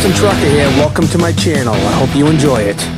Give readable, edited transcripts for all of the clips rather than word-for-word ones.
Austin Trucker here. Welcome to my channel. I hope you enjoy it.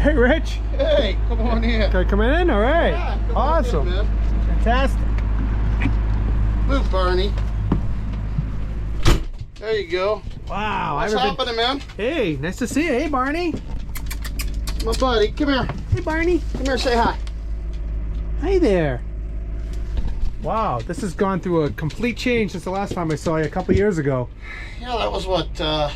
Hey, Rich. Hey, come on in. Can I come in? All right. Yeah, awesome. In, Fantastic. Move, Barney. There you go. Wow. What's happening, man? Hey, nice to see you. Hey, Barney. My buddy, come here. Hey, Barney. Come here, say hi. Hi there. Wow, this has gone through a complete change since the last time I saw you a couple years ago. Yeah, that was what, A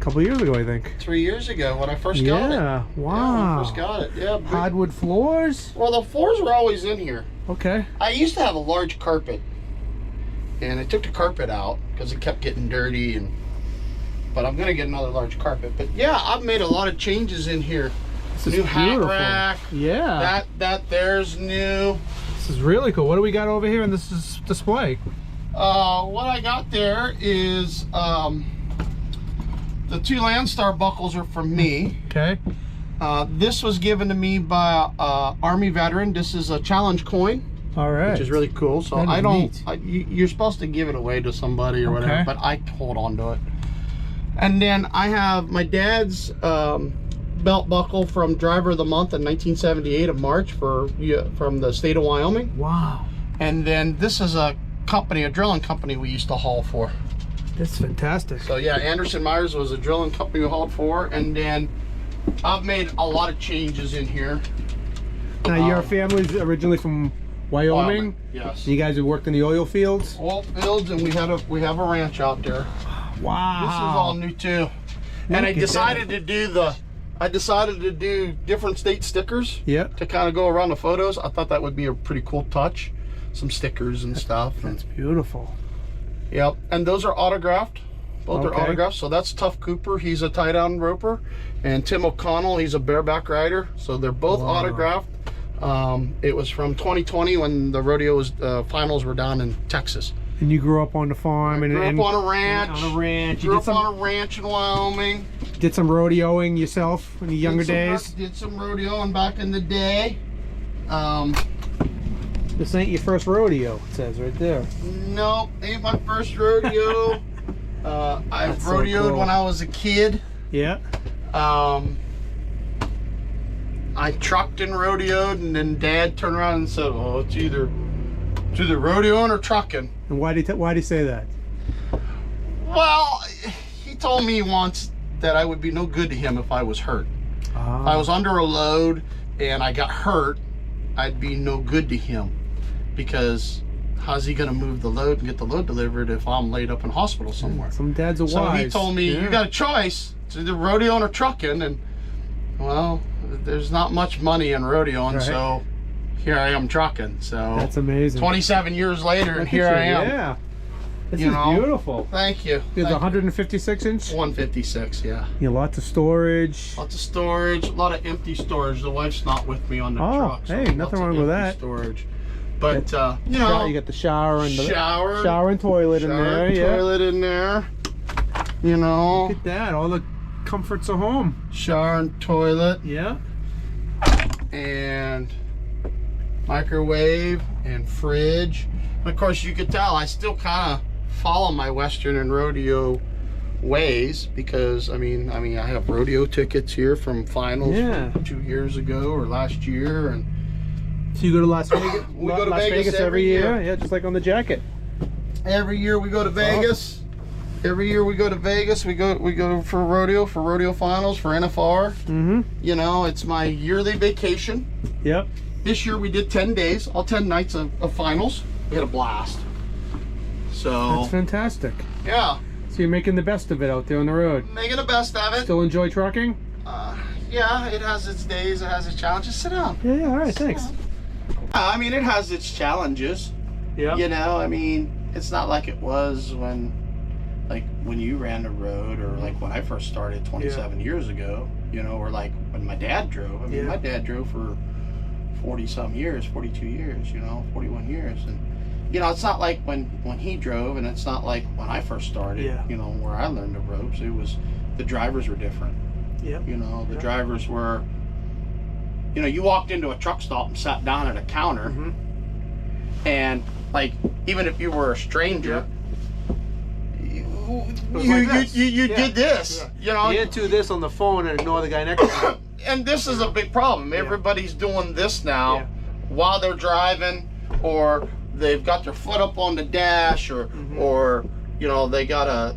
couple years ago, I think. 3 years ago when I first got it. Yeah, wow. Yeah, when I first got it. Yeah. Big. Hardwood floors? Well, the floors were always in here. Okay. I used to have a large carpet, and I took the carpet out because it kept getting dirty. But I'm gonna get another large carpet. But yeah, I've made a lot of changes in here. This is new hat beautiful. rack. Yeah. That there's new. This is really cool. What do we got over here in this display? What I got there is the two Landstar buckles are from me. Okay. This was given to me by Army veteran. This is a challenge coin. All right. Which is really cool. So That is I don't. neat. You're supposed to give it away to somebody or whatever, but I hold on to it. And then I have my dad's belt buckle from Driver of the Month in 1978 of March from the state of Wyoming. Wow. And then this is a company, a drilling company we used to haul for. That's fantastic. So yeah, Anderson Myers was a drilling company we hauled for, and then I've made a lot of changes in here. Now your family's originally from Wyoming? Yes. You guys have worked in the oil fields? Oil fields, and we have a ranch out there. Wow. This is all new too. And I decided to do different state stickers. Yep. To kind of go around the photos. I thought that would be a pretty cool touch. Some stickers and stuff. That's beautiful. Yep. And those are autographed. Both are Okay. autographed. So that's Tuff Cooper. He's a tie-down roper. And Tim O'Connell, he's a bareback rider. So they're both autographed. It was from 2020 when the rodeo finals were down in Texas. And you grew up on the farm? Grew up on a ranch. On a ranch. Grew up on a ranch in Wyoming. Did some rodeoing yourself in the younger days? Did some rodeoing back in the day. This ain't your first rodeo, it says right there. Nope, ain't my first rodeo. I've so rodeoed cool. when I was a kid. Yeah. I trucked and rodeoed, and then Dad turned around and said, "Oh, it's either rodeoing or trucking." And why did he say that? Well, he told me once that I would be no good to him if I was hurt. If I was under a load and I got hurt, I'd be no good to him, because how's he gonna move the load and get the load delivered if I'm laid up in hospital somewhere? Some dads are wise. So he told me, you got a choice. It's either rodeoing or trucking, and well, there's not much money in rodeoing, so here I am trucking. So that's amazing. 27 years later, and here I am. Yeah. This is beautiful. Thank you. It's 156 inch? 156, yeah. Yeah, lots of storage. Lots of storage, a lot of empty storage. The wife's not with me on the truck. So hey, nothing wrong with that. Storage. But, you know. You got the shower and the shower and toilet in there. Toilet in there. You know. Look at that. All the comforts of home. Shower and toilet. Yeah. And microwave and fridge. And of course, you could tell I still kind of follow my Western and rodeo ways, because I mean I have rodeo tickets here from finals from 2 years ago or last year. And so you go to Las Vegas? We go to Las Vegas every year. Yeah, just like on the jacket. Every year we go to Vegas. Every year we go to Vegas. We go for rodeo finals for NFR. Mm-hmm. You know, it's my yearly vacation. Yep. This year we did 10 days, all 10 nights of finals. We had a blast. So that's fantastic. Yeah. So you're making the best of it out there on the road. Making the best of it. Still enjoy trucking? Yeah, it has its days, it has its challenges. Sit down. Yeah, all right, thanks. I mean, it has its challenges. Yeah. You know, I mean, it's not like it was when you ran the road, or like when I first started 27 years ago, you know, or like when my dad drove. I mean, my dad drove for 40-some years, 42 years, you know, 41 years. And, you know, it's not like when he drove, and it's not like when I first started, you know, where I learned the ropes. It was, the drivers were different. You know, the drivers were, you know, you walked into a truck stop and sat down at a counter, and like, even if you were a stranger, you did this. You know, you do this on the phone and ignore the guy next to you. And this is a big problem. Everybody's doing this now while they're driving, or they've got their foot up on the dash, or you know, they got a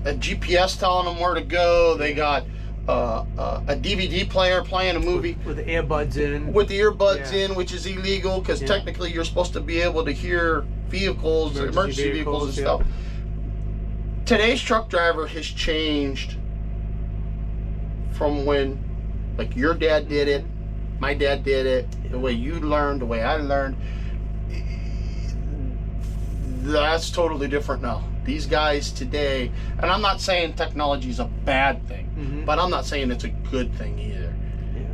GPS telling them where to go. They got a DVD player playing a movie with the earbuds in. With the earbuds in, which is illegal, because technically you're supposed to be able to hear vehicles, emergency vehicles and stuff. Today's truck driver has changed from when, like, your dad did it, my dad did it, the way you learned, the way I learned. That's totally different now. These guys today, and I'm not saying technology is a bad thing, but I'm not saying it's a good thing either.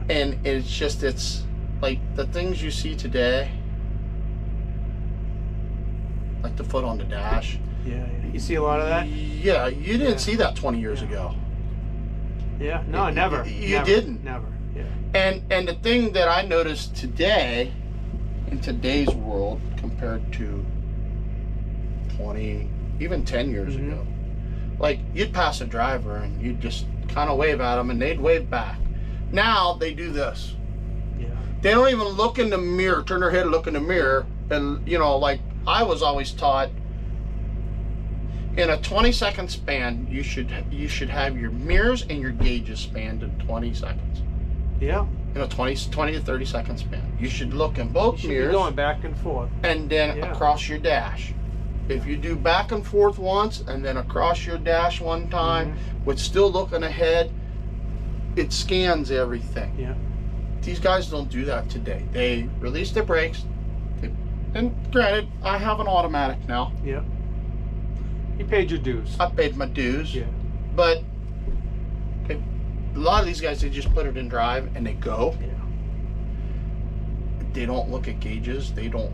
And it's just, it's like the things you see today, like the foot on the dash. You see a lot of that? Yeah, you didn't see that 20 years ago. No, never. You didn't. Never. And the thing that I noticed today, in today's world, compared to 20, even 10 years ago, like, you'd pass a driver and you'd just kind of wave at them and they'd wave back. Now they do this. They don't even look in the mirror, turn their head, look in the mirror. And, you know, like, I was always taught, in a 20-second span, you should have your mirrors and your gauges spanned in 20 seconds. In a 20 to 30 second span, you should look in both mirrors, be going back and forth, and then across your dash. If you do back and forth once and then across your dash one time, with still looking ahead, it scans everything. These guys don't do that today. They release their brakes, and granted, I have an automatic now. You paid your dues. I paid my dues. But a lot of these guys, they just put it in drive and they go. They don't look at gauges. They don't.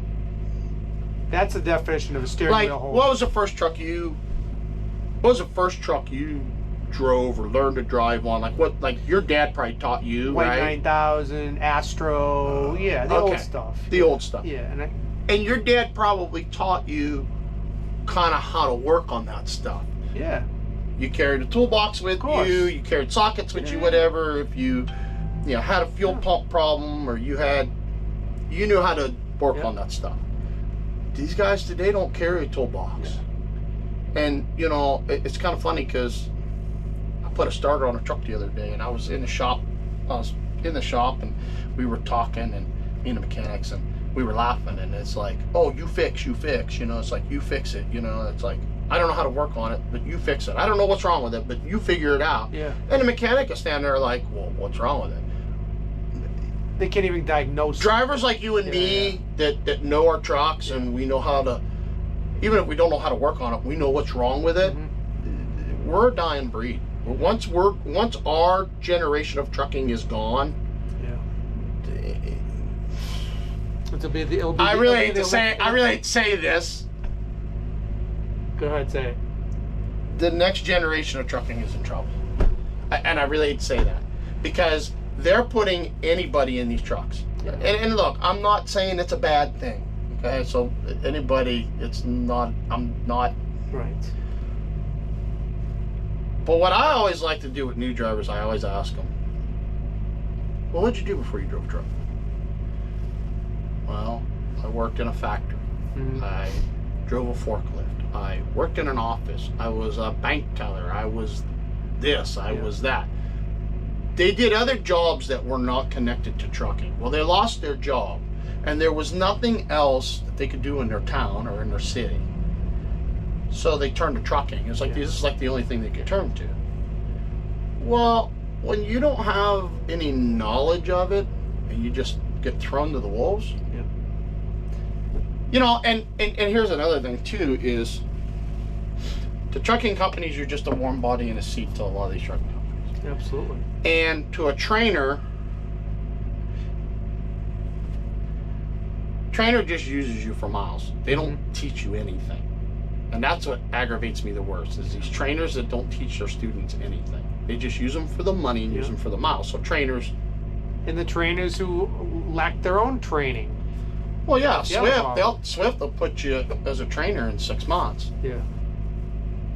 That's the definition of a steering wheel hold. What was the first truck you drove or learned to drive on? Like your dad probably taught you, White right? 9000, Astro, the old stuff. The old stuff. And your dad probably taught you kind of how to work on that stuff. You carried a toolbox with you. You carried sockets with you, whatever. If you had a fuel pump problem, or you knew how to work on that stuff. These guys today don't carry a toolbox. And, you know, it's kind of funny, because I put a starter on a truck the other day, and I was in the shop. And we were talking, and me and the mechanics, and we were laughing, and it's like, oh, you fix, you know, it's like, you fix it, you know, it's like, I don't know how to work on it, but you fix it. I don't know what's wrong with it, but you figure it out. And the mechanic is standing there like, well, what's wrong with it? They can't even diagnose. Drivers like you and me that know our trucks, and we know how to, even if we don't know how to work on it, we know what's wrong with it. We're a dying breed. Once our generation of trucking is gone, I really hate to say this. Go ahead, say it. The next generation of trucking is in trouble. And I really hate to say that, because they're putting anybody in these trucks. And look, I'm not saying it's a bad thing. Okay, so anybody, I'm not. Right. But what I always like to do with new drivers, I always ask them, well, what'd you do before you drove a truck? Well, I worked in a factory. I drove a forklift. I worked in an office. I was a bank teller. I was this. I was that. They did other jobs that were not connected to trucking. Well, they lost their job, and there was nothing else that they could do in their town or in their city. So they turned to trucking. It's like, this is like the only thing they could turn to. Well, when you don't have any knowledge of it, and you just get thrown to the wolves, You know, and here's another thing too is to trucking companies, you're just a warm body in a seat to a lot of these trucking companies. Absolutely. And to a trainer just uses you for miles. They don't teach you anything. And that's what aggravates me the worst, is these trainers that don't teach their students anything. They just use them for the money and use them for the miles. So trainers... And the trainers who lack their own training. Well, yeah, Swift will put you as a trainer in 6 months. Yeah.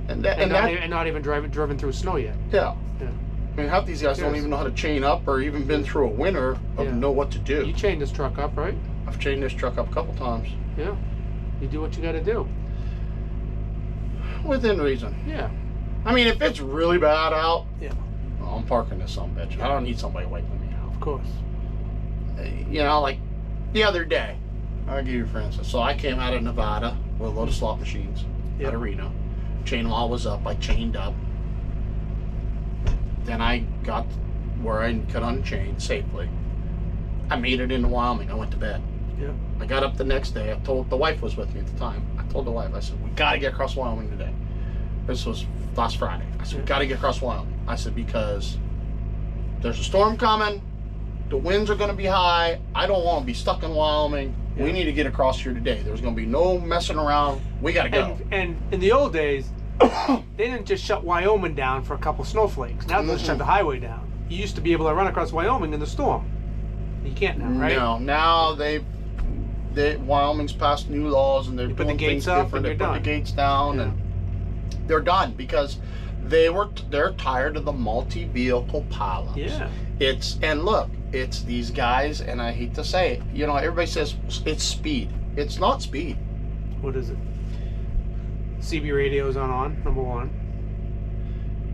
And not even driven through snow yet. Yeah. Yeah. I mean, half these guys don't even know how to chain up or even been through a winter of know what to do. You chained this truck up, right? I've chained this truck up a couple times. Yeah. You do what you got to do. Within reason. Yeah. I mean, if it's really bad out, well, I'm parking this son of a bitch. I don't need somebody wiping me out. Of course. You know, like the other day, I'll give you for instance. So I came out of Nevada with a load of slot machines out of Reno. Chain law was up. I chained up. Then I got where I could unchain safely. I made it into Wyoming. I went to bed. Yeah. I got up the next day. I told the wife was with me at the time. I told the wife, I said, we got to get across Wyoming today. This was last Friday. I said, we got to get across Wyoming. I said, because there's a storm coming. The winds are going to be high. I don't want to be stuck in Wyoming. We need to get across here today. There's going to be no messing around. We got to go. And in the old days, they didn't just shut Wyoming down for a couple snowflakes. Now they shut the highway down. You used to be able to run across Wyoming in the storm. You can't now, right? No. Now Wyoming's passed new laws and they're doing things different. They put the gates down and they're done because they're tired of the multi-vehicle pileups. Yeah. It's these guys, and I hate to say it, you know, everybody says it's speed. It's not speed. What is it? CB radio's on, number one.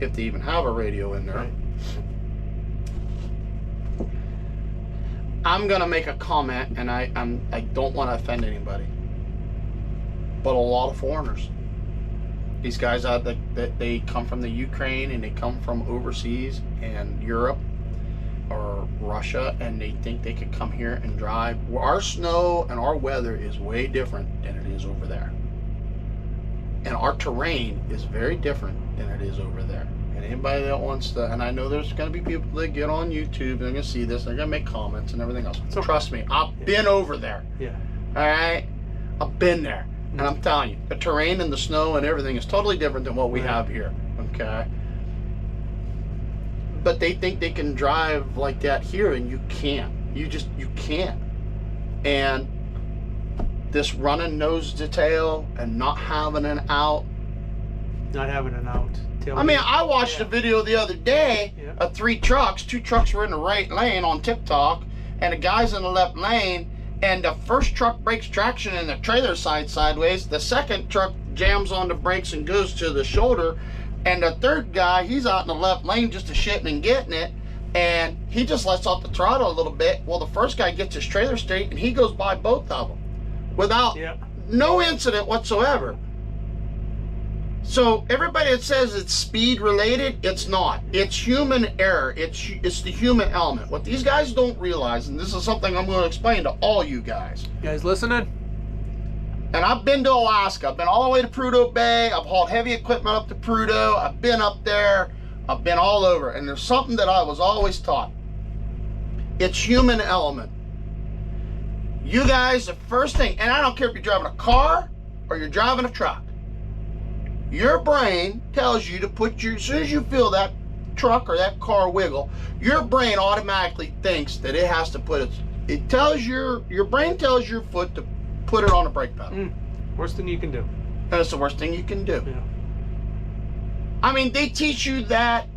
If they even have a radio in there. Right. I'm gonna make a comment, and I don't want to offend anybody, but a lot of foreigners. These guys they come from the Ukraine and they come from overseas and Europe or Russia, and they think they could come here and drive. Our snow and our weather is way different than it is over there, and our terrain is very different than it is over there. And anybody that wants to, and I know there's going to be people that get on YouTube, they're going to see this, they're going to make comments and everything else. So trust me, I've been over there. Yeah. All right? I've been there. And I'm telling you, the terrain and the snow and everything is totally different than what we have here. Okay? But they think they can drive like that here, and you can't. You can't. And this running nose to tail and not having an out. Not having an out. I mean, I watched a video the other day of 3 trucks. 2 trucks were in the right lane on TikTok, and the guy's in the left lane, and the first truck breaks traction in the trailer side sideways. The second truck jams on the brakes and goes to the shoulder, and the third guy, he's out in the left lane just a shitting and getting it, and he just lets off the throttle a little bit. Well, the first guy gets his trailer straight, and he goes by both of them without no incident whatsoever. So everybody that says it's speed related, it's not. It's human error. It's the human element. What these guys don't realize, and this is something I'm going to explain to all you guys. You guys listening? And I've been to Alaska. I've been all the way to Prudhoe Bay. I've hauled heavy equipment up to Prudhoe. I've been up there. I've been all over. And there's something that I was always taught. It's human element. You guys, the first thing, and I don't care if you're driving a car or you're driving a truck, your brain tells you to put as soon as you feel that truck or that car wiggle, your brain automatically thinks that it has to put it tells your brain tells your foot to put it on a brake pedal. Worst thing you can do. And it's the worst thing you can do. Yeah. I mean, they teach you that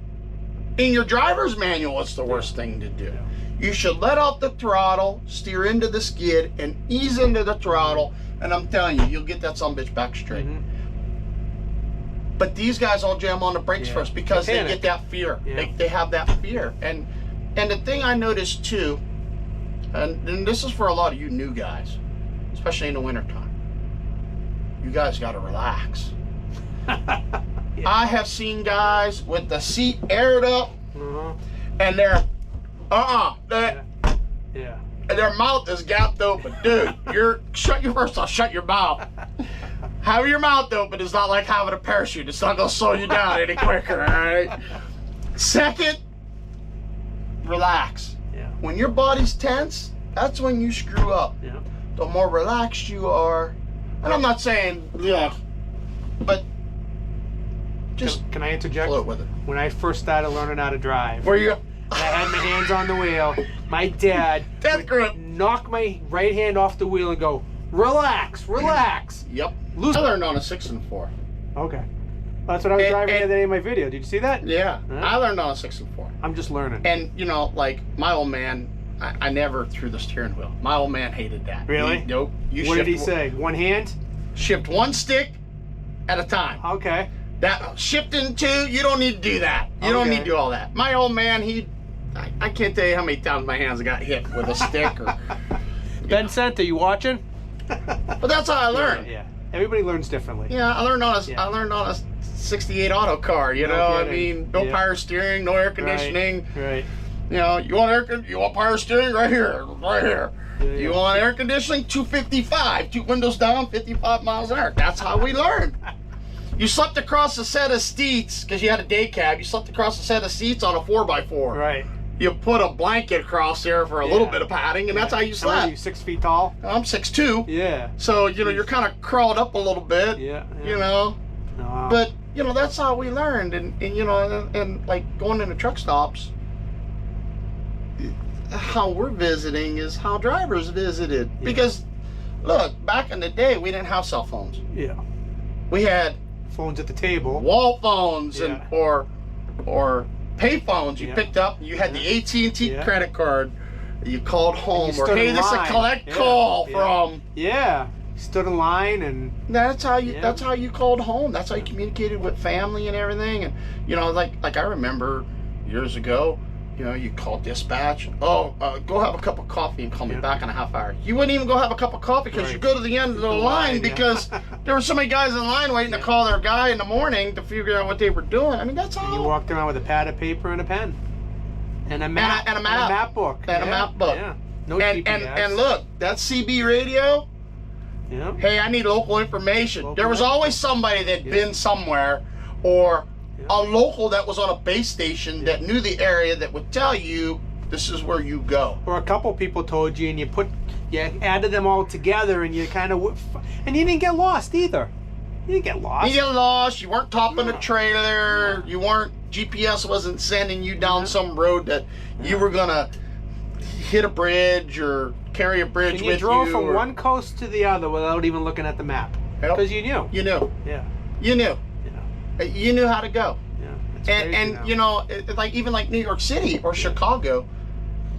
in your driver's manual. It's the worst thing to do. Yeah. You should let off the throttle, steer into the skid, and ease into the throttle, and I'm telling you, you'll get that sumbitch back straight. But these guys all jam on the brakes first because they get that fear. They have that fear. And the thing I noticed too, and this is for a lot of you new guys, especially in the wintertime, you guys got to relax. I have seen guys with the seat aired up and they're, their mouth is gapped open. Dude, shut your mouth. Having your mouth open is not like having a parachute. It's not gonna slow you down any quicker, all right? Second, relax. Yeah. When your body's tense, that's when you screw up. Yeah. The more relaxed you are, and I'm not saying, yeah, but just can I interject? float with it. When I first started learning how to drive, Where you? I had my hands on the wheel. My dad Death grip. knock my right hand off the wheel and go, relax, relax. Yep. Lose. I learned on a 6 and 4. Okay. Well, that's what I was driving the other day in my video. Did you see that? Yeah. Huh? I learned on a 6 and 4. I'm just learning. And you know, like my old man, I never threw the steering wheel. My old man hated that. Really? Nope. What did he say? One hand? Shift one stick at a time. Okay. That shifting two, you don't need to do that. You don't need to do all that. My old man, I can't tell you how many times my hands got hit with a stick. Or, Ben Center, you watching? But that's how I learned. Yeah. Everybody learns differently. Yeah, I learned on a 68 auto car. You know, I mean, no power steering, no air conditioning. Right. You know, you want power steering right here, right here. Yeah, You want air conditioning? 255, 2 windows down, 55 miles an hour. That's how we learned. You slept across a set of seats because you had a day cab. You slept across a set of seats on a 4x4. Right. You put a blanket across there for a little bit of padding, and that's how you How are slept. you, 6 feet tall? I'm 6'2". Yeah. So, you know, you're kind of crawled up a little bit. Yeah. You know. No. But, you know, that's how we learned. And you know, and like going into truck stops, how we're visiting is how drivers visited. Yeah. Because, look, back in the day, we didn't have cell phones. Yeah. We had Phones at the table. wall phones and or pay phones you Yeah. picked up. You had the AT&T Yeah. credit card. You called home, you or stood hey, in this is a line. collect Yeah. call Yeah. from. Yeah. Stood in line and. That's how you. Yeah. That's how you called home. That's how you communicated with family and everything. And you know, like I remember years ago. You know, you called dispatch. Oh, go have a cup of coffee and call me back in a half hour. You wouldn't even go have a cup of coffee because you go to the end of the line because there were so many guys in line waiting to call their guy in the morning to figure out what they were doing. I mean, that's how. And you walked around with a pad of paper and a pen. And a map. And a map. map book. And a map book. Yeah. No and, GPS. and look, that CB radio. Yeah. Hey, I need local information. Local there was information. always somebody that'd been somewhere, or a local that was on a base station that knew the area that would tell you this is where you go. Or a couple people told you, and you added them all together, and you kind of, and you didn't get lost either. You didn't get lost. You get lost. You weren't topping a trailer. You weren't. GPS wasn't sending you down some road that you were gonna hit a bridge or carry a bridge and with you. You drove from one coast to the other without even looking at the map because you knew. You knew. Yeah. You knew. You knew how to go. Yeah. And you know, like even like New York City or Chicago,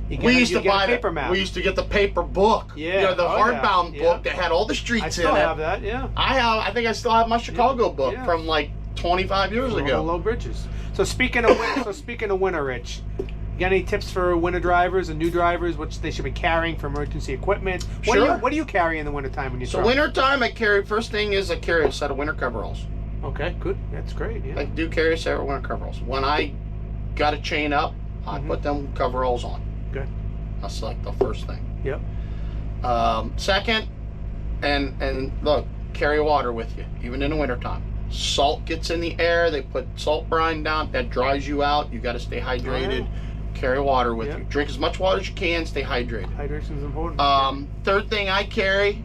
we used to buy paper map. We used to get the paper book. Yeah. You know, the hardbound book that had all the streets I in it. still have that. Yeah. I think I still have my Chicago book from like 25 years ago. Low bridges. So speaking of winter, Rich, you got any tips for winter drivers and new drivers, which they should be carrying for emergency equipment? What do you carry in the wintertime when you truck? So wintertime, I carry a set of winter coveralls. Okay, good. That's great. Yeah. I do carry a set of winter coveralls. When I got to chain up, I put them coveralls on. Good. That's like the first thing. Yep. Second, and look, carry water with you, even in the wintertime. Salt gets in the air, they put salt brine down, that dries you out. You got to stay hydrated. Carry water with you. Drink as much water as you can, stay hydrated. Hydration is important. Third thing I carry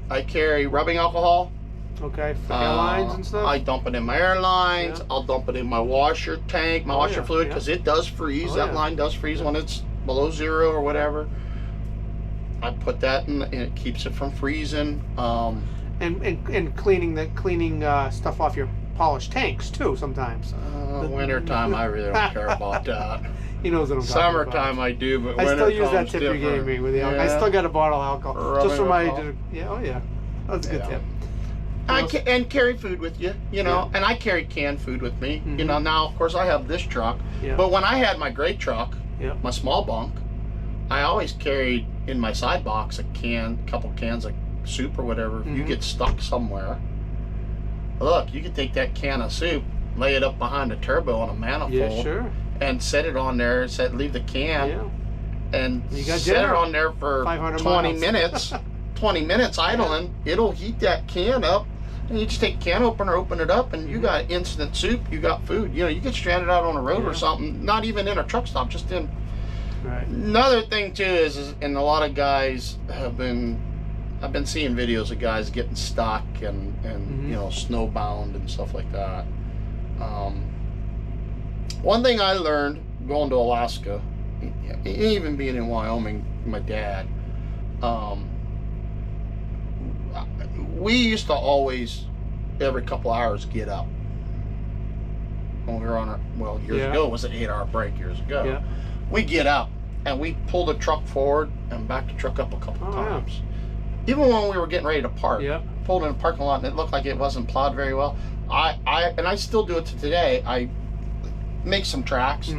rubbing alcohol. Okay, for airlines and stuff? I dump it in my airlines. I'll dump it in my washer tank, my washer fluid, because it does freeze. That line does freeze when it's below 0 or whatever. I put that in, and it keeps it from freezing. And cleaning stuff off your polished tanks too sometimes. Wintertime, I really don't care about that. He knows what I'm talking Summertime, about. I do, but I still winter use that time's tip you different. gave me with the alcohol. I still got a bottle of alcohol just for my. That was a good tip. And carry food with you, you know, and I carry canned food with me. You know, now of course I have this truck, but when I had my great truck, my small bunk, I always carried in my side box a couple cans of soup or whatever. If you get stuck somewhere, look, you can take that can of soup, lay it up behind the turbo on a manifold, and set it on there. Leave the can, and You got set it dinner. on there for 500 20 miles. minutes. 20 minutes idling, it'll heat that can up, and you just take a can opener, open it up, and you got instant soup, you got food. You know, you get stranded out on a road or something, not even in a truck stop, just in. Right. Another thing too is, and a lot of guys I've been seeing videos of guys getting stuck and you know, snowbound and stuff like that. One thing I learned going to Alaska, even being in Wyoming, my dad, we used to always, every couple hours, get up. When we were on years ago, it was an 8-hour break years ago. Yeah. We get up and we pull the truck forward and back the truck up a couple times. Even when we were getting ready to park, pulled in a parking lot and it looked like it wasn't plowed very well. I still do it to today. I make some tracks.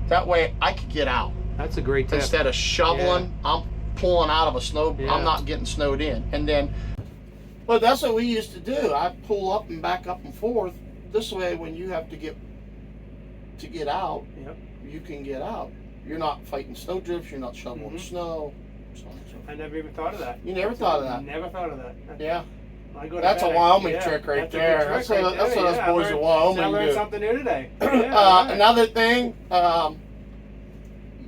That way I could get out. That's a great tip. Instead of shoveling, I'm pulling out of a snow. I'm not getting snowed in. And then, well, that's what we used to do. I pull up and back up and forth. This way, when you have to get out, you can get out. You're not fighting snow drifts. You're not shoveling snow. So I never even thought of that. You never thought of that? Never thought of that. Yeah. That's a Wyoming trick right there. That's what us boys in Wyoming do. I learned something new today. Right. Another thing,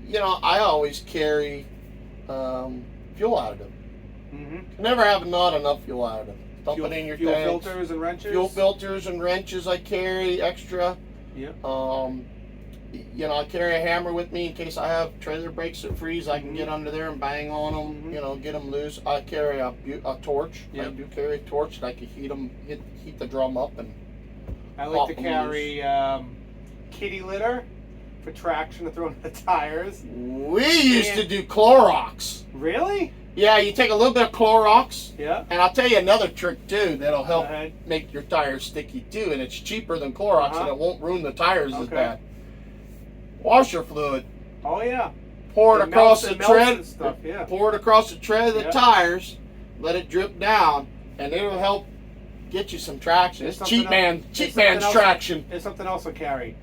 you know, I always carry fuel additive. Never have not enough fuel additive. Dump it in your fuel tanks. filters and wrenches. Fuel filters and wrenches I carry extra. Yeah. You know, I carry a hammer with me in case I have trailer brakes that freeze. I can get under there and bang on them. You know, get them loose. I carry a torch. I do carry a torch that I can heat the drum up and. I like to carry kitty litter for traction to throw in the tires. We used to do Clorox. Really? Yeah, you take a little bit of Clorox. Yeah. And I'll tell you another trick too that'll help make your tires sticky too, and it's cheaper than Clorox and it won't ruin the tires as bad. Washer fluid. Oh yeah. Pour it across the tread. Stuff, Pour it across the tread of the tires. Let it drip down, and it'll help get you some traction. It's cheap man's traction. There's something else I carry.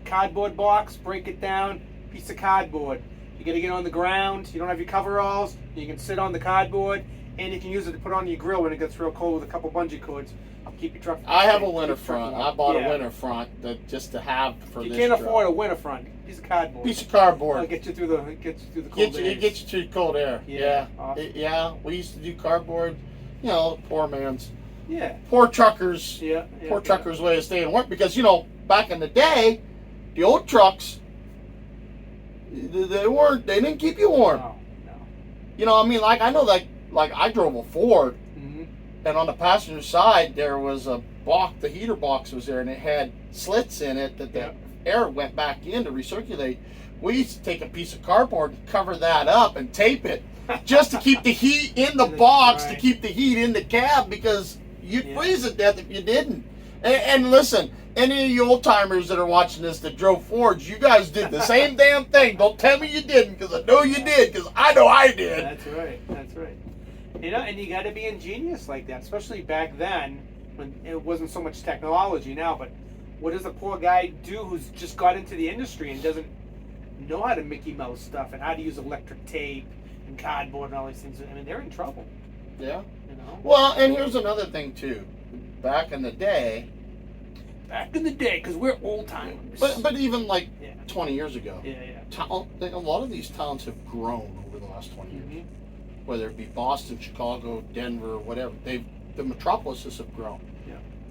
Cardboard box. Break it down. Piece of cardboard. You got to get on the ground. You don't have your coveralls. You can sit on the cardboard, and you can use it to put on your grill when it gets real cold with a couple bungee cords. Keep your truck. I have a winter front. I bought a winter front just to have for this. You can't afford a winter front. Piece of cardboard. Piece of cardboard. It'll get you through the cold days. It gets you through cold air. Yeah. Awesome. We used to do cardboard. You know, poor man's. Yeah. Poor truckers. Poor truckers' way of staying warm, because you know, back in the day, the old trucks, they didn't keep you warm. No. You know, I mean, like I know that, like I drove a Ford. And on the passenger side, there was a box, the heater box was there, and it had slits in it that the air went back in to recirculate. We used to take a piece of cardboard and cover that up and tape it just to keep the heat in the box, to keep the heat in the cab, because you'd freeze to death if you didn't. And listen, any of you old timers that are watching this that drove Fords, you guys did the same damn thing. Don't tell me you didn't, because I know you did, because I know I did. That's right. You know, and you got to be ingenious like that, especially back then when it wasn't so much technology now. But what does a poor guy do who's just got into the industry and doesn't know how to Mickey Mouse stuff and how to use electric tape and cardboard and all these things? I mean, they're in trouble. Yeah. You know. Well, and here's another thing too. Back in the day, because we're old timers. But even like 20 years ago. Yeah. A lot of these towns have grown over the last 20 years. Whether it be Boston, Chicago, Denver, whatever, the metropolises have grown.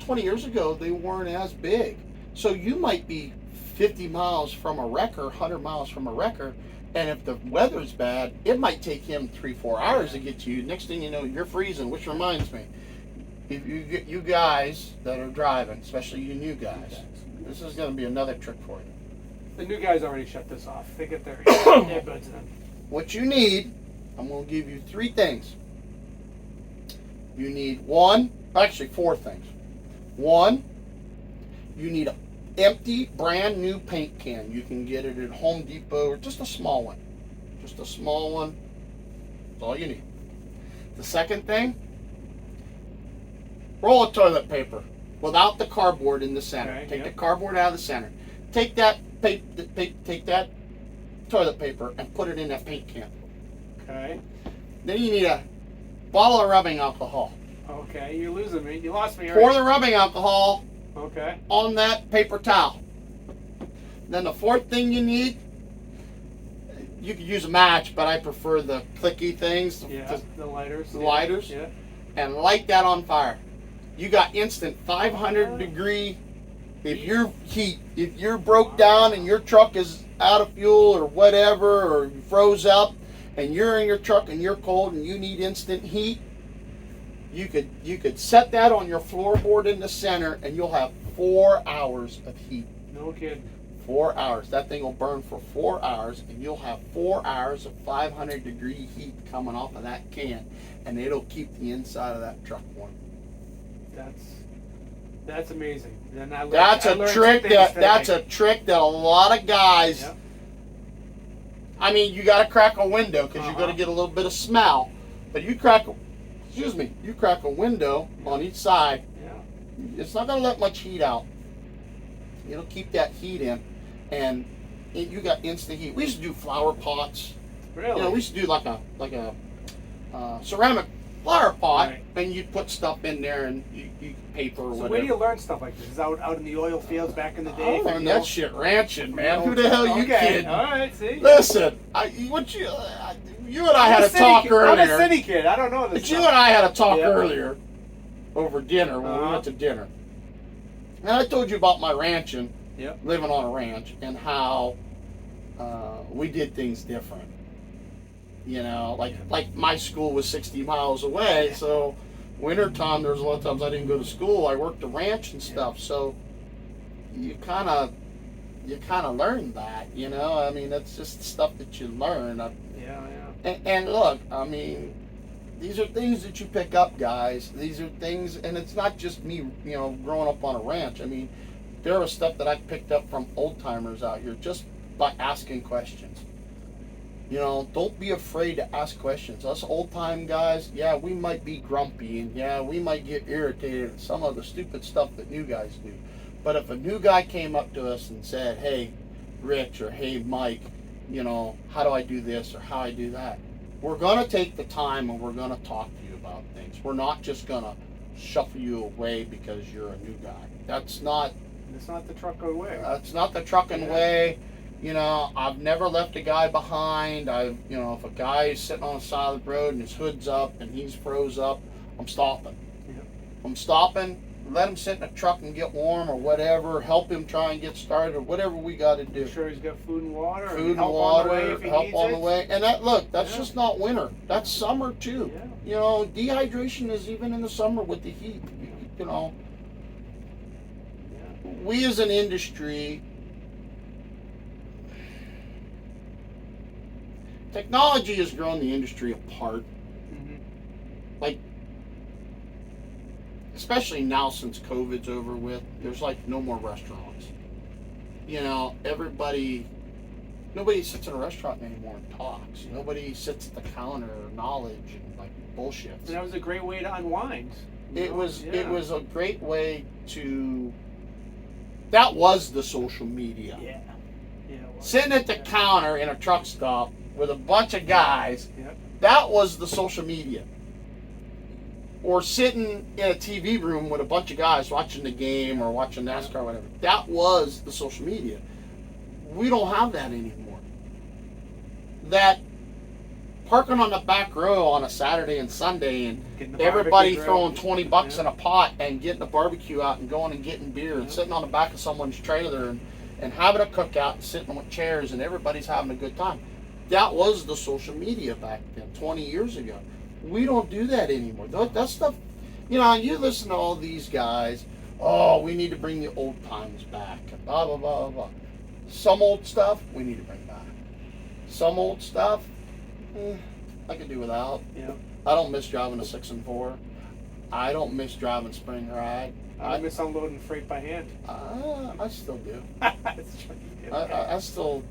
20 years ago, they weren't as big. So you might be 50 miles from a wrecker, 100 miles from a wrecker, and if the weather's bad, it might take him 3-4 hours to get to you. Next thing you know, you're freezing, which reminds me, if you guys that are driving, especially you new guys, this is going to be another trick for you. The new guys already shut this off. They get their earbuds in. What you need, I'm going to give you 3 things. You need 4 things. 1, you need an empty, brand new paint can. You can get it at Home Depot, or just a small one. Just a small one. That's all you need. The second thing, roll of toilet paper without the cardboard in the center. Take the cardboard out of the center. Take that toilet paper and put it in that paint can. Okay. Then you need a bottle of rubbing alcohol. Okay, you're losing me. You lost me Pour already. the rubbing alcohol Okay. on that paper towel. Then the fourth thing you need, you could use a match, but I prefer the clicky things. Yeah, the lighters. The lighters. Yeah. And light that on fire. You got instant 500 degree. If you're broke down and your truck is out of fuel or whatever, or froze up, and you're in your truck and you're cold and you need instant heat, you could set that on your floorboard in the center and you'll have 4 hours of heat. No kidding. 4 hours. That thing will burn for 4 hours, and you'll have 4 hours of 500 degree heat coming off of that can, and it'll keep the inside of that truck warm. That's amazing. And That's a trick that a lot of guys. Yep. I mean, you got to crack a window because you're going to get a little bit of smell, but you crack a window on each side. Yeah. It's not going to let much heat out. It'll keep that heat in, and you got instant heat. We used to do flower pots. Really? You know, we used to do like a ceramic flower pot, right. and you'd put stuff in there and you paper or whatever. So where do you learn stuff like this? Is out in the oil fields back in the day? I learned that shit ranching, man. Who the hell are you Okay. kidding? All right, see. Listen, you and I had a talk earlier. I'm a city kid. I don't know this But stuff. you and I had a talk earlier over dinner when we Uh-huh. went to dinner, and I told you about my ranching, Yep. living on a ranch, and how we did things different. You know, like my school was 60 miles away, so wintertime there's a lot of times I didn't go to school. I worked the ranch and stuff, so you kind of learn that, you know. I mean, that's just stuff that you learn. Yeah. And look, I mean, these are things that you pick up, guys. These are things, and it's not just me, you know, growing up on a ranch. I mean, there was stuff that I picked up from old timers out here just by asking questions. You know, don't be afraid to ask questions. Us old time guys, yeah, we might be grumpy, and yeah, we might get irritated at some of the stupid stuff that new guys do. But if a new guy came up to us and said, "Hey, Rich," or "Hey, Mike, you know, how do I do this or how I do that?" We're gonna take the time and we're gonna talk to you about things. We're not just gonna shuffle you away because you're a new guy. That's not the trucker way. That's not the trucking way. You know, I've never left a guy behind. You know, if a guy is sitting on the side of the road and his hood's up and he's froze up, I'm stopping. Yep. I'm stopping. Let him sit in a truck and get warm or whatever. Help him try and get started or whatever we got to do. Make sure he's got food and water. Food and help water. on the way if he Help needs on it. the way. And that's just not winter. That's summer too. Yeah. You know, dehydration is even in the summer with the heat. You know, we as an industry, technology has grown the industry apart. Mm-hmm. Like, especially now since COVID's over with, there's like no more restaurants. You know, nobody sits in a restaurant anymore and talks. Nobody sits at the counter knowledge and like bullshit. And that was a great way to unwind. It was a great way to. That was the social media. Yeah. Sitting at the counter in a truck stop with a bunch of guys. Yep. That was the social media. Or sitting in a TV room with a bunch of guys watching the game or watching NASCAR or whatever. That was the social media. We don't have that anymore. That parking on the back row on a Saturday and Sunday and everybody throwing $20 in a pot and getting the barbecue out and going and getting beer and sitting on the back of someone's trailer and having a cookout and sitting with chairs and everybody's having a good time. That was the social media back then, 20 years ago. We don't do that anymore. That stuff, you know, you listen to all these guys, oh, we need to bring the old times back, blah, blah, blah, blah. Some old stuff, we need to bring back. Some old stuff, I could do without. Yeah. I don't miss driving a 6 and 4. I don't miss driving spring ride. I miss unloading freight by hand. I still do. That's true. I still,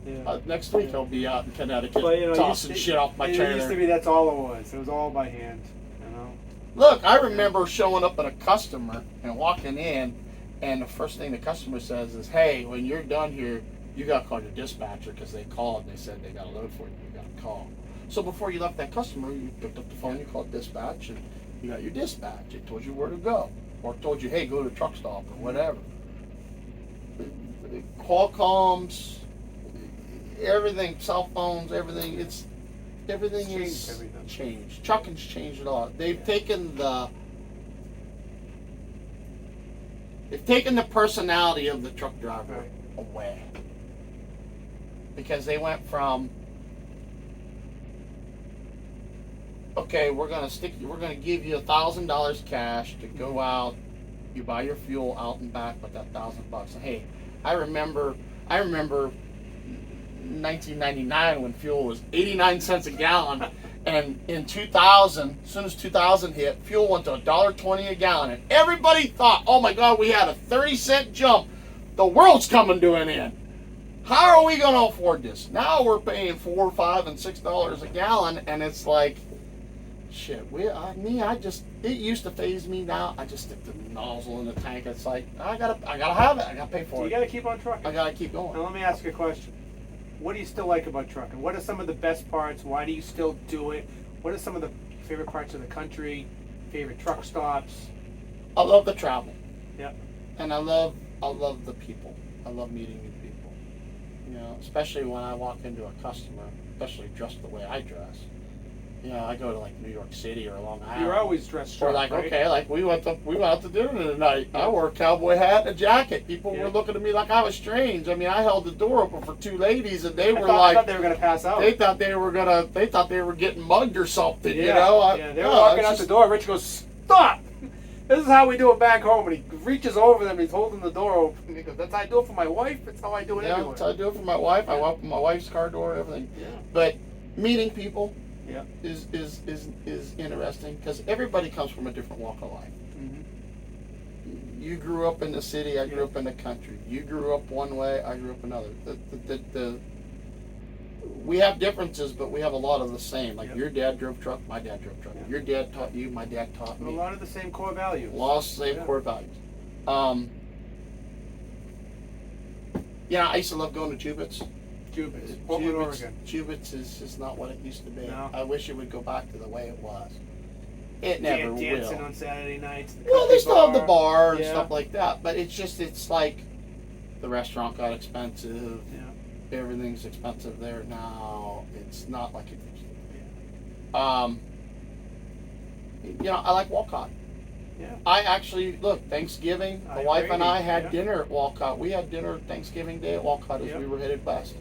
next week I'll be out in Connecticut But, tossing shit off my trailer. It used to be that's all it was. It was all by hand, you know. Look, I remember showing up at a customer and walking in, and the first thing the customer says is, "Hey, when you're done here, you got to call your dispatcher because they called and they said they got a load for you. You got to call. So before you left that customer, you picked up the phone, you called dispatch, and you got your dispatch. It told you where to go, or told you, hey, go to the truck stop or whatever. Qualcomms, everything, cell phones, everything. Everything is changed. Trucking's changed a lot. They've taken the personality of the truck driver away, because they went from, okay, we're gonna give you $1,000 cash to go out. You buy your fuel out and back with that $1,000. Hey, I remember 1999 when fuel was 89 cents a gallon, and in 2000, as soon as 2000 hit, fuel went to $1.20 a gallon, and everybody thought, oh my God, we had a 30-cent jump. The world's coming to an end. How are we going to afford this? Now we're paying $4, $5, and $6 a gallon, and it's like, shit. It used to faze me. Now I just stick the nozzle in the tank. It's like I gotta have it. I gotta pay for it. You gotta keep on trucking. I gotta keep going. Now let me ask you a question. What do you still like about trucking? What are some of the best parts? Why do you still do it? What are some of the favorite parts of the country? Favorite truck stops? I love the travel. Yep. And I love the people. I love meeting new people. You know, especially when I walk into a customer, especially dressed the way I dress. You know, I go to like New York City or Long Island. You're always dressed Or sharp, like, right? okay, like we went out to dinner tonight. I wore a cowboy hat and a jacket. People were looking at me like I was strange. I mean, I held the door open for two ladies, and they were I thought they were gonna pass out. They thought they were getting mugged or something. Yeah, you know? they were walking out the door. Rich goes, "Stop! This is how we do it back home." And he reaches over them. He's holding the door open. He goes, "That's how I do it for my wife. That's how I do it everywhere." That's how I do it for my wife. I open my wife's car door, everything. Yeah. But meeting people. Yeah. Is interesting because everybody comes from a different walk of life. Mm-hmm. You grew up in the city, I grew up in the country. You grew up one way, I grew up another. We have differences, but we have a lot of the same. Like your dad drove truck, my dad drove truck. Your dad taught you, my dad taught me. A lot of the same core values. A lot of the same core values. I used to love going to Jubit's. Portland, Oregon. Jubit's is just not what it used to be. No. I wish it would go back to the way it was. It never will. Dancing on Saturday nights. Well, they still have the bar and stuff like that, but it's like the restaurant got expensive. Yeah. Everything's expensive there now. It's not like it used to be. I like Walcott. Yeah. I actually, Thanksgiving, the wife and I had dinner at Walcott. We had dinner Thanksgiving Day at Walcott as we were headed west.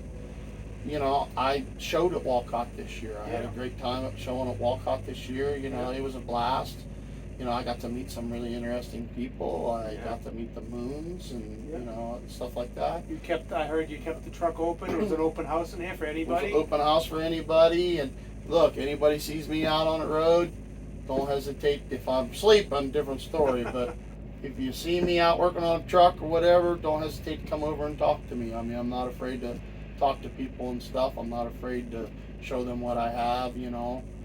I showed at Walcott this year. I had a great time at showing at Walcott this year. It was a blast. I got to meet some really interesting people. I got to meet the Moons and, stuff like that. I heard you kept the truck open. It was an open house in here for anybody. It was an open house for anybody. And look, anybody sees me out on the road, don't hesitate. If I'm sleeping, different story. But if you see me out working on a truck or whatever, don't hesitate to come over and talk to me. I mean, I'm not afraid to talk to people and stuff. I'm not afraid to show them what I have,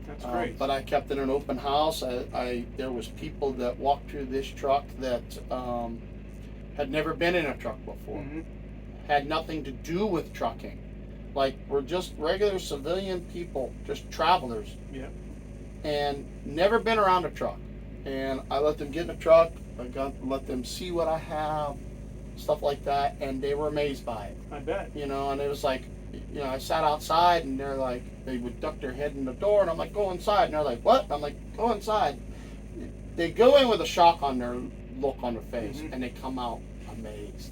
That's great. But I kept it an open house. There was people that walked through this truck that had never been in a truck before. Mm-hmm. Had nothing to do with trucking. Like, we're just regular civilian people, just travelers. Yeah. And never been around a truck. And I let them get in a truck. Let them see what I have, stuff like that, and they were amazed by it. I bet. And it was like, I sat outside, and they're like, they would duck their head in the door, and I'm like, go inside. And they're like, what? And I'm like, go inside. They go in with a shock on their look on their face, and they come out amazed.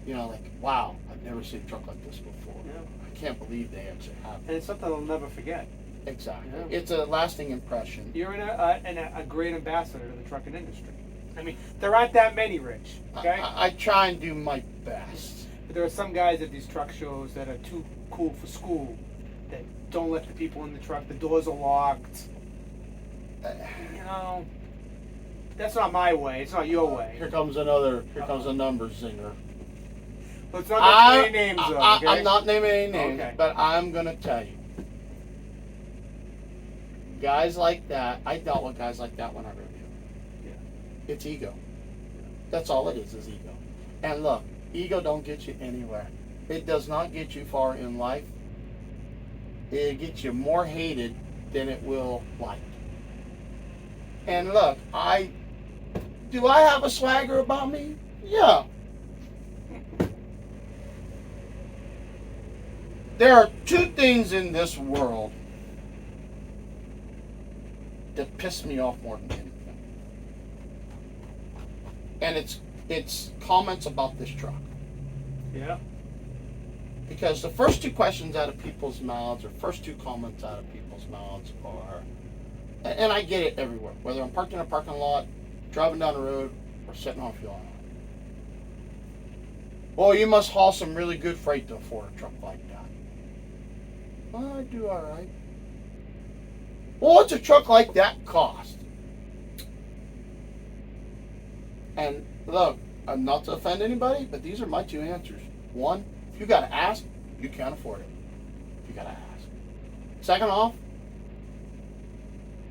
Yeah. Like, wow, I've never seen a truck like this before. Yeah. I can't believe they actually have it. And it's something they'll never forget. Exactly. Yeah. It's a lasting impression. You're a great ambassador to the trucking industry. I mean, there aren't that many, Rich. Okay. I try and do my best. But there are some guys at these truck shows that are too cool for school, that don't let the people in the truck. The doors are locked. That's not my way. It's not your way. Here comes a number zinger. Let's not name any names, though. Okay? I'm not naming any names, Okay. but I'm gonna tell you. Guys like that, I dealt with guys like that when I reviewed. Yeah. It's ego. That's all it is ego. And look, ego don't get you anywhere. it does not get you far in life. It gets you more hated than it will liked. And look, do I have a swagger about me? Yeah. There are two things in this world that piss me off more than anything. And it's comments about this truck. Yeah. Because the first two questions out of people's mouths, or first two comments out of people's mouths are, and I get it everywhere, whether I'm parked in a parking lot, driving down the road, or sitting on fuel. Well, you must haul some really good freight to afford a truck like that. Well, I do all right. Well, what's a truck like that cost? And look, I'm not to offend anybody, but these are my two answers. One, if you gotta ask, you can't afford it. You gotta ask. Second off,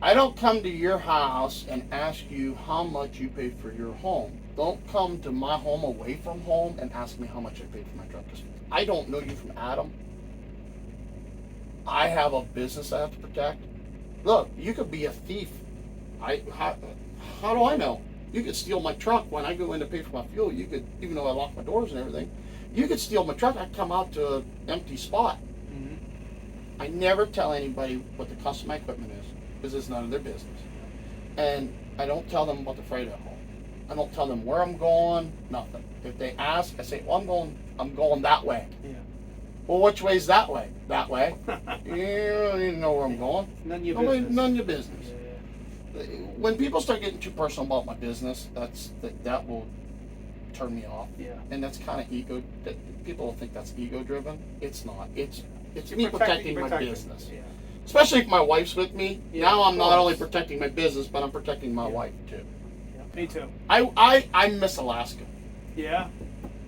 I don't come to your house and ask you how much you paid for your home. Don't come to my home away from home and ask me how much I paid for my truck. 'Cause I don't know you from Adam. I have a business I have to protect. Look, you could be a thief. How do I know? You could steal my truck when I go in to pay for my fuel. You could, even though I lock my doors and everything, you could steal my truck. I'd come out to an empty spot. Mm-hmm. I never tell anybody what the cost of my equipment is because it's none of their business. And I don't tell them about the freight I haul. I don't tell them where I'm going. Nothing. If they ask, I say, "Well, I'm going that way." Yeah. Well, which way's that way? That way. You don't even know where I'm going. None of your business. None of your business. Yeah. When people start getting too personal about my business, that will turn me off. Yeah. And that's kind of ego. People will think that's ego driven. It's not. It's You're me protecting my protecting. business. Yeah. Especially if my wife's with me. Yeah, Now I'm not course. only protecting my business, but I'm protecting my wife too. Yeah. Me too. I miss Alaska. Yeah.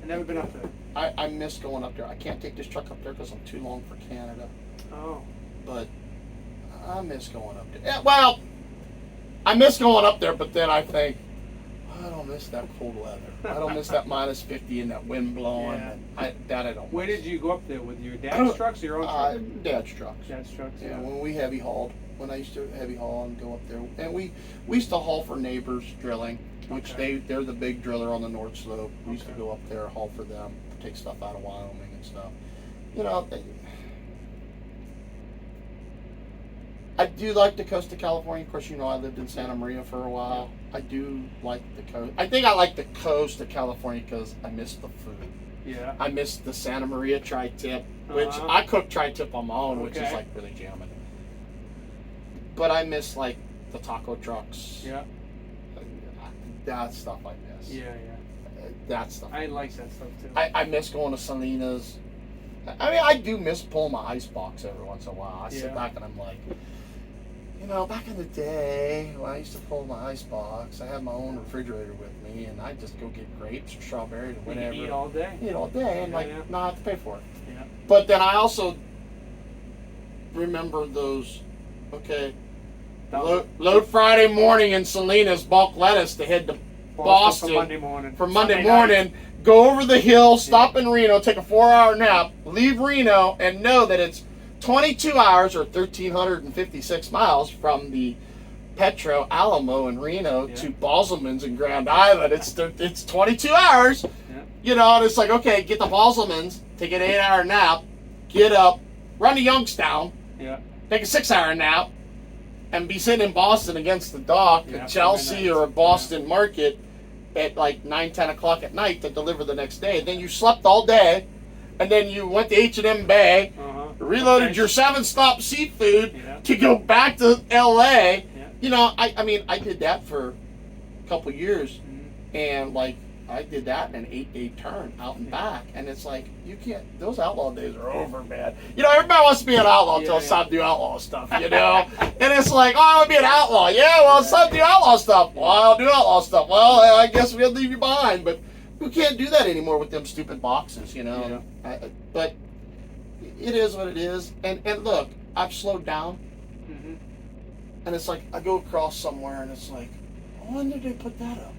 I've never been up there. I miss going up there. I can't take this truck up there because I'm too long for Canada. Oh. But I miss going up there. Yeah, well, I miss going up there, but then I think, I don't miss that cold weather. I don't miss that minus 50 and that wind blowing. Yeah. I don't. Where did you go up there with your dad's trucks or your own truck? Dad's trucks. Dad's trucks. Yeah, when we heavy hauled, when I used to heavy haul and go up there, and we used to haul for neighbors drilling, which they're the big driller on the North Slope. We used to go up there, haul for them, take stuff out of Wyoming and stuff. You know, I do like the coast of California. Of course, you know I lived in Santa Maria for a while. I do like the coast. I think I like the coast of California because I miss the food. Yeah. I miss the Santa Maria tri-tip, which I cook tri-tip on my own, which is like really jamming. But I miss like the taco trucks. Yeah. That stuff I miss. Yeah, yeah. That stuff. I like that stuff too. I miss going to Salinas. I mean, I do miss pulling my ice box every once in a while. I sit back and I'm like, you know, back in the day when I used to pull my ice box, I had my own refrigerator with me, and I'd just go get grapes or strawberries or whatever. You eat all day. Eat all day, and not have to pay for it. Yeah. But then I also remember those. Okay. Load Friday morning in Salinas, bulk lettuce to head to Boston for Monday morning. Go over the hill, stop in Reno, take a 4-hour nap, leave Reno, and know that it's 22 hours or 1,356 miles from the Petro Alamo in Reno to Boselman's in Grand Island. It's 22 hours. Yeah. You know, and it's like, okay, get to Boselman's, take an 8-hour nap, get up, run to Youngstown, take a 6-hour nap, and be sitting in Boston against the dock at Chelsea or Boston Market at like 9, 10 o'clock at night to deliver the next day. Then you slept all day, and then you went to H&M Bay, reloaded your 7-stop seafood to go back to L.A. You know, I mean, I did that for a couple years, and like I did that in an 8-day turn out and back, and it's like, you can't, those outlaw days are over, man. You know, everybody wants to be an outlaw until it's time to do outlaw stuff, you know? And it's like, oh, I want to be an outlaw. Yeah, well, it's time to do outlaw stuff. Well, I'll do outlaw stuff. Well, I guess we'll leave you behind, but we can't do that anymore with them stupid boxes, you know? But it is what it is. And look, I've slowed down, and it's like, I go across somewhere, and it's like, when did they put that up?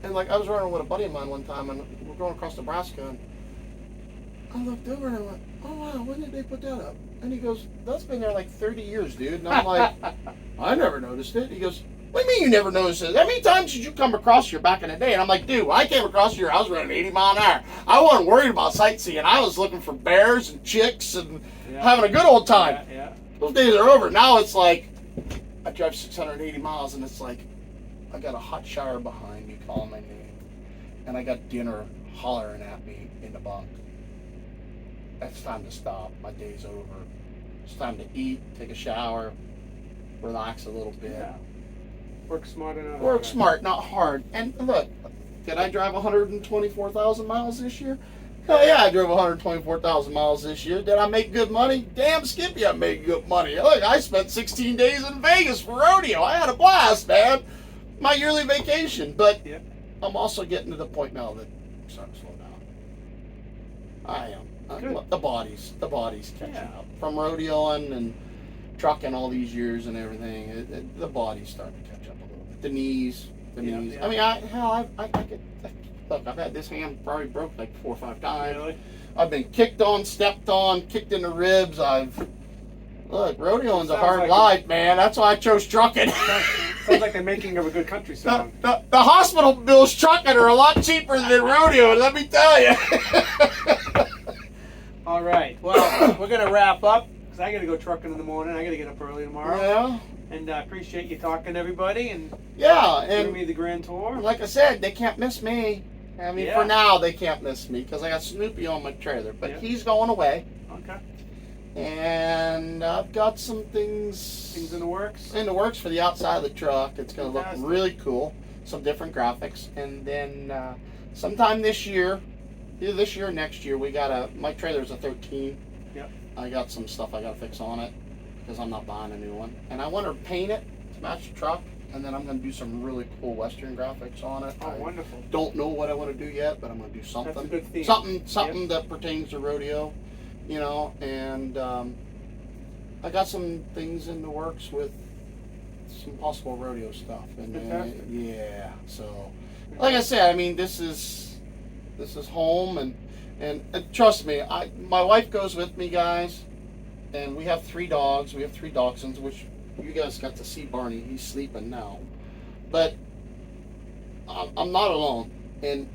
And like, I was running with a buddy of mine one time, and we're going across Nebraska, and I looked over and I went, oh wow, when did they put that up? And he goes, that's been there like 30 years, dude. And I'm like, I never noticed it. He goes, what do you mean you never noticed it? How many times did you come across here back in the day? And I'm like, dude, when I came across here, I was running 80 mile an hour. I wasn't worried about sightseeing. I was looking for bears and chicks and having a good old time. Those days are over. Now it's like, I drive 680 miles and it's like, I got a hot shower behind me calling my name. And I got dinner hollering at me in the bunk. It's time to stop. My day's over. It's time to eat, take a shower, relax a little bit. Yeah. Work smart and not hard. Work smart, not hard. And look, did I drive 124,000 miles this year? Hell yeah, I drove 124,000 miles this year. Did I make good money? Damn Skippy, I made good money. Look, I spent 16 days in Vegas for rodeo. I had a blast, man. My yearly vacation. But I'm also getting to the point now that I'm starting to slow down. I am. The body's catching up. From rodeoing and trucking all these years and everything, the body's starting to catch up a little bit. The knees. I mean, I could look. I've had this hand probably broke like 4 or 5 times. Really? I've been kicked on, stepped on, kicked in the ribs. Look, rodeoing's a hard life, man. That's why I chose trucking. Sounds like the making of a good country song. The hospital bills trucking are a lot cheaper than rodeo, let me tell you. All right. Well, we're going to wrap up because I got to go trucking in the morning. I got to get up early tomorrow. Yeah. And I appreciate you talking to everybody and giving me the grand tour. Like I said, they can't miss me. I mean, for now, they can't miss me because I got Snoopy on my trailer. But he's going away. Okay. And I've got some things in the works. For the outside of the truck. It's going to look really cool. Some different graphics. And then sometime this year, either this year or next year, my trailer's a 13. Yep. I got some stuff I got to fix on it because I'm not buying a new one. And I want to paint it to match the truck. And then I'm going to do some really cool Western graphics on it. Oh, wonderful. Don't know what I want to do yet, but I'm going to do something. That's a good theme. Something that pertains to rodeo, and I got some things in the works with some possible rodeo stuff. And so like I said, I mean, this is home, and trust me, my wife goes with me, guys, and we have 3 dogs. We have 3 dachshunds, which you guys got to see Barney. He's sleeping now, but I'm not alone. And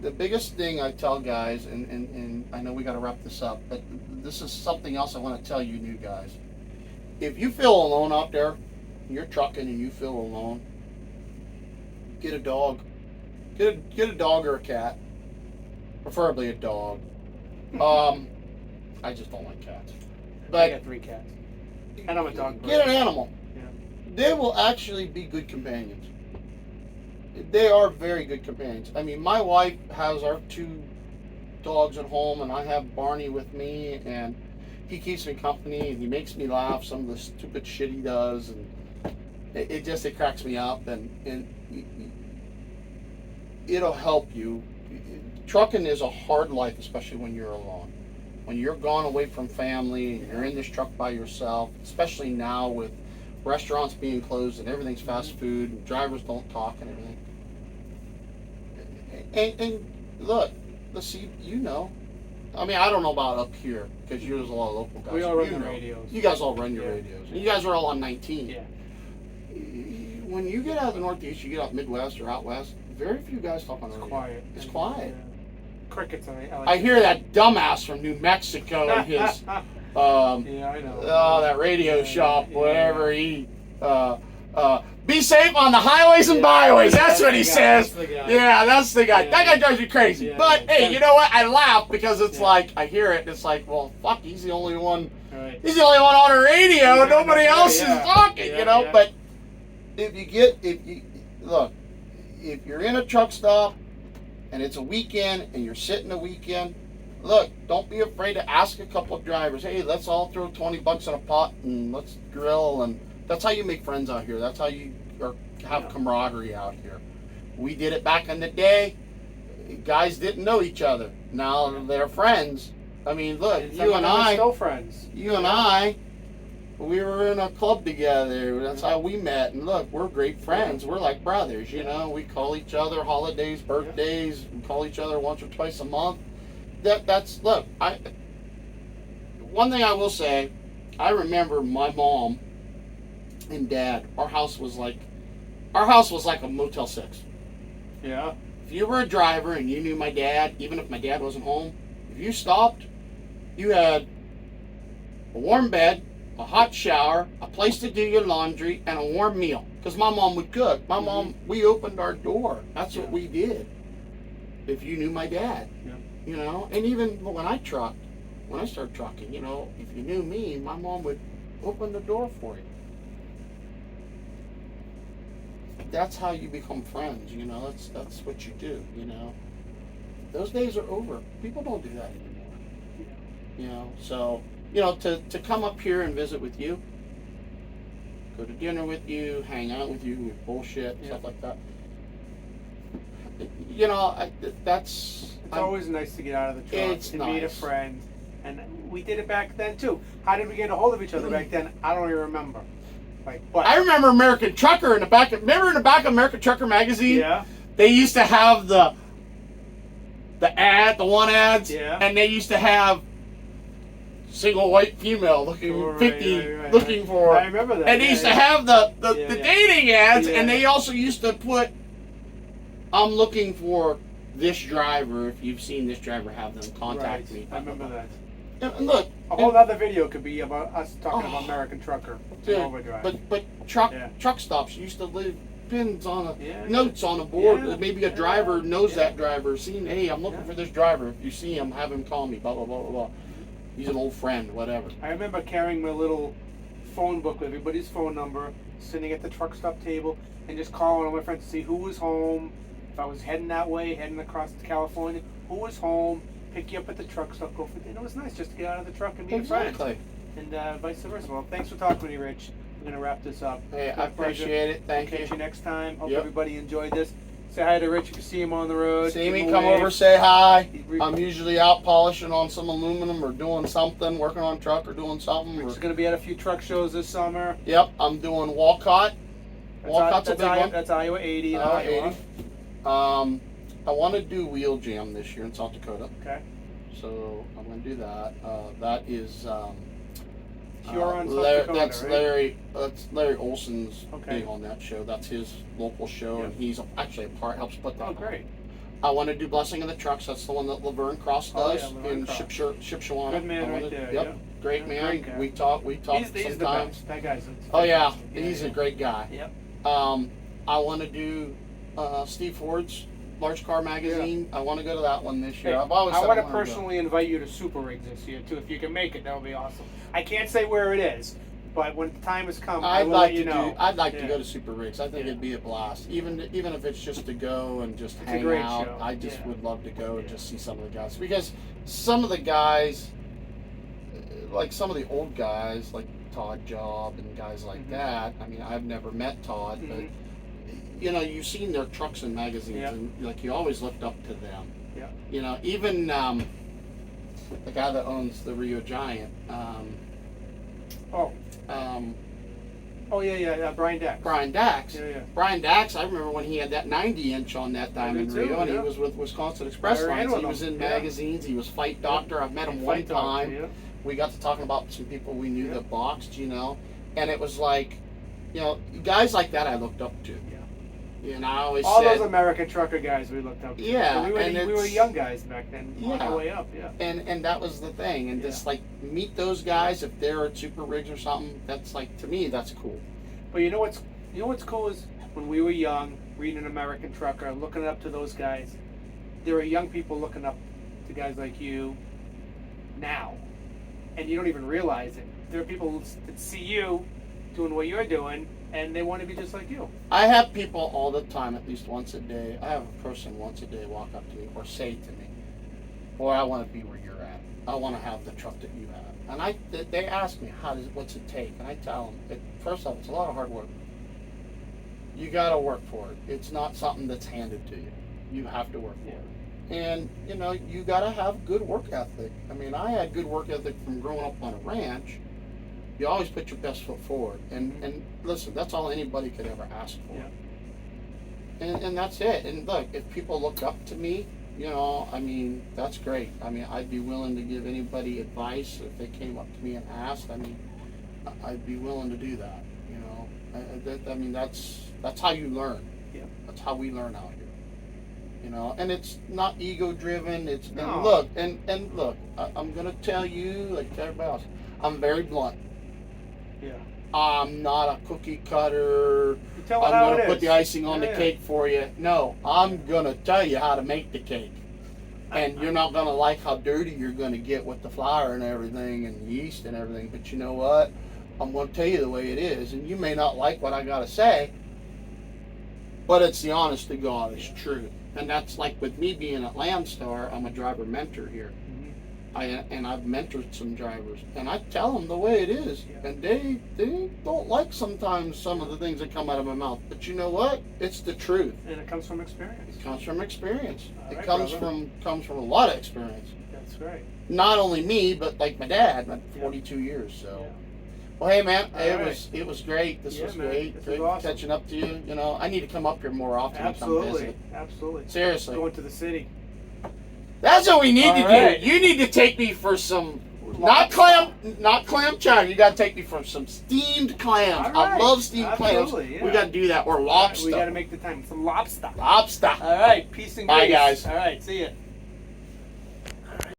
the biggest thing I tell guys, and I know we got to wrap this up, but this is something else I want to tell you new guys. If you feel alone out there, you're trucking and you feel alone, get a dog. Get a dog or a cat, preferably a dog. I just don't like cats. But I got 3 cats. And I'm a dog person. Get an animal. Yeah. They will actually be good companions. They are very good companions. I mean, my wife has our 2 dogs at home, and I have Barney with me, and he keeps me company, and he makes me laugh. Some of the stupid shit he does, and it cracks me up, and it'll help you. Trucking is a hard life, especially when you're alone. When you're gone away from family, and you're in this truck by yourself, especially now with restaurants being closed and everything's fast food and drivers don't talk and everything. And look, I mean, I don't know about up here because you're a lot of local guys. We all run the radios. You guys all run your radios. And you guys are all on 19. Yeah. When you get out of the Northeast, you get out Midwest or out West, very few guys talk on the radio. Quiet. It's quiet. Crickets. I hear that dumbass from New Mexico and his yeah, I know. Oh, that radio shop, whatever he be safe on the highways and byways. That's what he says. Yeah, that's the guy. That guy drives me crazy. Yeah, but hey, you know what? I laugh because it's like I hear it and it's like, well, fuck, he's the only one. Right. He's the only one on the radio. Nobody else is talking, you know. But if you're in a truck stop and it's a weekend and you're sitting a weekend, look, don't be afraid to ask a couple of drivers, hey, let's all throw $20 in a pot and let's grill. And that's how you make friends out here. That's how you have camaraderie out here. We did it back in the day. Guys didn't know each other. Now they're friends. I mean, look, you and I, still friends. You and I, we were in a club together. That's how we met. And look, we're great friends. We're like brothers, you know. We call each other holidays, birthdays. We call each other once or twice a month. look. One thing I will say, I remember my mom and dad. Our house was like a Motel 6. Yeah. If you were a driver and you knew my dad, even if my dad wasn't home, if you stopped, you had a warm bed, a hot shower, a place to do your laundry, and a warm meal. Because my mom would cook. My mom, we opened our door. That's what we did. If you knew my dad, you know, and even when I started trucking, you know, if you knew me, my mom would open the door for you. That's how you become friends, you know. That's what you do, you know. Those days are over. People don't do that anymore. You know, so, you know, to come up here and visit with you, go to dinner with you, hang out with you, with bullshit, stuff like that. You know, it's always nice to get out of the truck and meet a friend. And we did it back then too. How did we get a hold of each other back then? I don't even remember. Like, what? I remember American Trucker in the back of American Trucker magazine? Yeah. They used to have the one ads, and they used to have single white female looking looking for. I remember that. And they used to have the dating ads, and they also used to put, I'm looking for this driver. If you've seen this driver, have them contact me. I remember that. And look, a whole other video could be about us talking about American Trucker. But truck stops used to leave pins on notes on a board. Maybe a driver knows that driver. Seen, hey, I'm looking for this driver. If you see him, have him call me. Blah blah blah blah blah. He's an old friend, whatever. I remember carrying my little phone book with everybody's phone number, sitting at the truck stop table, and just calling all my friends to see who was home. If I was heading that way, heading across to California, who was home, pick you up at the truck stop, go for dinner. It was nice just to get out of the truck and meet a friend. And vice versa. Well, thanks for talking to me, Rich. We're going to wrap this up. Hey, I appreciate it. Thank you. Catch you next time. Hope everybody enjoyed this. Say hi to Rich if you see him on the road. See me, come over, say hi. I'm usually out polishing on some aluminum or doing something, working on a truck or doing something. Rich is going to be at a few truck shows this summer. Yep, I'm doing Walcott. Walcott's a big one. That's Iowa 80. Iowa 80. I want to do Wheel Jam this year in South Dakota. Okay. So I'm going to do that. That is Huron, South Dakota, that's Larry Olson's being on that show. That's his local show, and he's actually helps put that on. Great. I want to do Blessing of the Trucks. That's the one that Laverne Cross does in Shipshawana. Good man right there. Yep. Great man. Great guy. We talk he's sometimes. The best. That guy's he's a great guy. Yep. I want to do Steve Ford's Large Car Magazine. I want to go to that one this year. Hey, I want to personally invite you to Super Rigs this year too. If you can make it, that would be awesome. I can't say where it is, but when the time has come, I will let you know. I'd like to go to Super Rigs. I think it'd be a blast. Even if it's just to go and just hang out. Show. I just would love to go and just see some of the guys, because some of the guys, like some of the old guys, like Todd Job and guys like that. I mean, I've never met Todd, but you know, you've seen their trucks in magazines, and like you always looked up to them. Yeah. You know, even the guy that owns the Rio Giant. Brian Dax. Brian Dax. Yeah. Brian Dax, I remember when he had that 90-inch on that Diamond Rio, and he was with Wisconsin Express Lines. He was in magazines. He was Fight Doctor. I've met him one time. We got to talking about some people we knew that boxed, you know, and it was like, you know, guys like that I looked up to. You know, I always all said, those American trucker guys we looked up to. Yeah, we were young guys back then, on our way up. Yeah, and that was the thing, and just like meet those guys if they're at Super Rigs or something. That's like, to me, that's cool. But you know what's cool is when we were young, reading an American Trucker, looking up to those guys. There are young people looking up to guys like you now, and you don't even realize it. There are people that see you doing what you're doing, and they want to be just like you. I have people all the time, at least once a day. I have a person once a day walk up to me or say to me, "Boy, I want to be where you're at. I want to have the truck that you have." And they ask me, what's it take? And I tell them, first off, it's a lot of hard work. You got to work for it. It's not something that's handed to you. You have to work for it. And, you know, you got to have good work ethic. I mean, I had good work ethic from growing up on a ranch. You always put your best foot forward. And listen, that's all anybody could ever ask for. Yeah. And that's it. And look, if people look up to me, you know, I mean, that's great. I mean, I'd be willing to give anybody advice if they came up to me and asked. I mean, I'd be willing to do that. You know, I mean, that's how you learn. Yeah. That's how we learn out here. You know, and it's not ego driven. It's No. and look. I'm gonna tell you, like everybody else, I'm very blunt. Yeah. I'm not a cookie cutter. You tell it I'm how gonna it put is. the icing on Yeah, the cake for you. No, I'm gonna tell you how to make the cake. And you're not gonna like how dirty you're gonna get with the flour and everything and the yeast and everything. But you know what? I'm gonna tell you the way it is, and you may not like what I gotta say, but it's the honest to God, it's truth. And that's like with me being at Landstar, I'm a driver mentor here. And I've mentored some drivers, and I tell them the way it is, and they don't like sometimes some of the things that come out of my mouth. But you know what? It's the truth. And it comes from experience. It comes from experience. All It right, comes brother. from a lot of experience. That's great. Not only me, but like my dad, Yeah. 42 years. So, Yeah. well, hey man, All it was great. This Yeah, was man. great. This Great was awesome. catching up to you. You know, I need to come up here more often and come Absolutely. visit. Absolutely. Seriously. Going to the city. That's what we need All to right. do. You need to take me for some Lobster. not clam chowder. You got to take me for some steamed clams. All I right. love steamed Absolutely, clams. yeah. We got to do that or lobster. We got to make the time. Some lobster. Lobster. All right. Peace and Bye, grace. guys. All right. See ya.